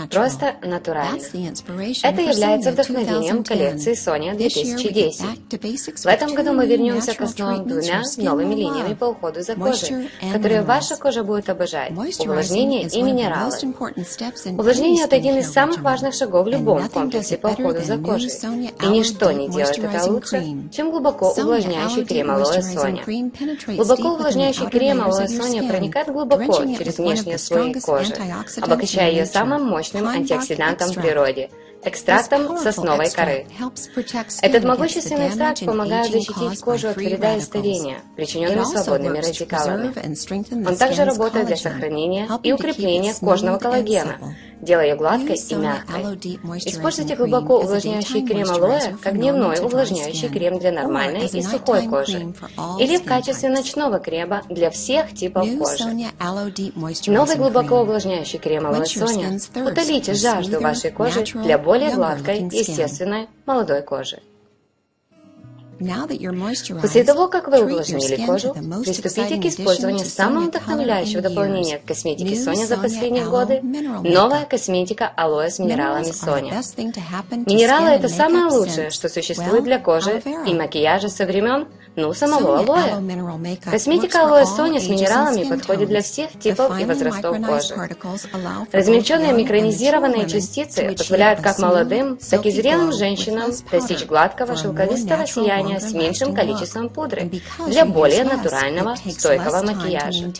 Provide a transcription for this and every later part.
Просто натурально. Это является вдохновением коллекции Sonia 2010. В этом году мы вернемся к основам двумя новыми линиями по уходу за кожей, которые ваша кожа будет обожать – увлажнение и минералы. Увлажнение – это один из самых важных шагов в любом комплексе по уходу за кожей. И ничто не делает это лучше, чем глубоко увлажняющий крем алоэ Sonia. Глубоко увлажняющий крем алоэ Sonia проникает глубоко через внешние слои кожи, обогащая ее самым мощным антиоксидантом в природе – экстрактом сосновой коры. Этот могущественный экстракт помогает защитить кожу от вреда и старения, причиненными свободными радикалами. Он также работает для сохранения и укрепления кожного коллагена, делая ее гладкой и мягкой. Используйте глубоко увлажняющий крем алоэ как дневной увлажняющий крем для нормальной и сухой кожи, или в качестве ночного крема для всех типов кожи. Новый глубоко увлажняющий крем алоэ Sonia утолите жажду вашей кожи для более гладкой, естественной, молодой кожи. После того, как вы увлажнили кожу, приступите к использованию самого вдохновляющего дополнения к косметике Sonia за последние годы – новая косметика алоэ с минералами Sonia. Минералы – это самое лучшее, что существует для кожи и макияжа со времен, самого алоэ. Косметика алоэ Sonia с минералами подходит для всех типов и возрастов кожи. Размельченные микронизированные частицы позволяют как молодым, так и зрелым женщинам достичь гладкого шелковистого сияния с меньшим количеством пудры для более натурального, стойкого макияжа.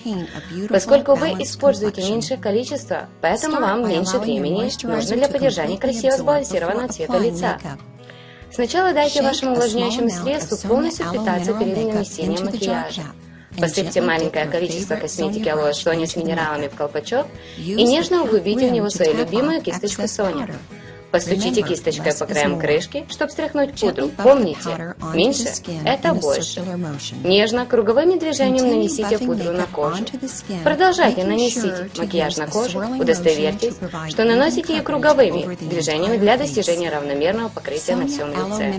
Поскольку вы используете меньшее количество, поэтому вам меньше времени нужно для поддержания красиво сбалансированного цвета лица. Сначала дайте вашему увлажняющему средству полностью впитаться перед нанесением макияжа. Посыпьте маленькое количество косметики алоэ Sonia с минералами в колпачок и нежно углубите в него свою любимую кисточку Sonia. Постучите кисточкой по краям крышки, чтобы стряхнуть пудру. Помните, меньше – это больше. Нежно, круговыми движениями нанесите пудру на кожу. Продолжайте наносить макияж на кожу, удостоверьтесь, что наносите ее круговыми движениями для достижения равномерного покрытия на всем лице.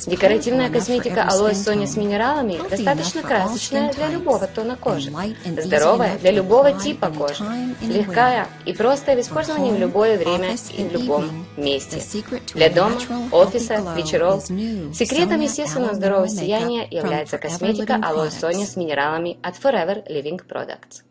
Декоративная косметика алоэ Sonia с минералами достаточно красочная для любого тона кожи, здоровая для любого типа кожи, легкая и простая в использовании в любое время и в любом месте. Для дома, офиса, вечеров. Секретом естественного здорового сияния является косметика алоэ Sonia с минералами от Forever Living Products.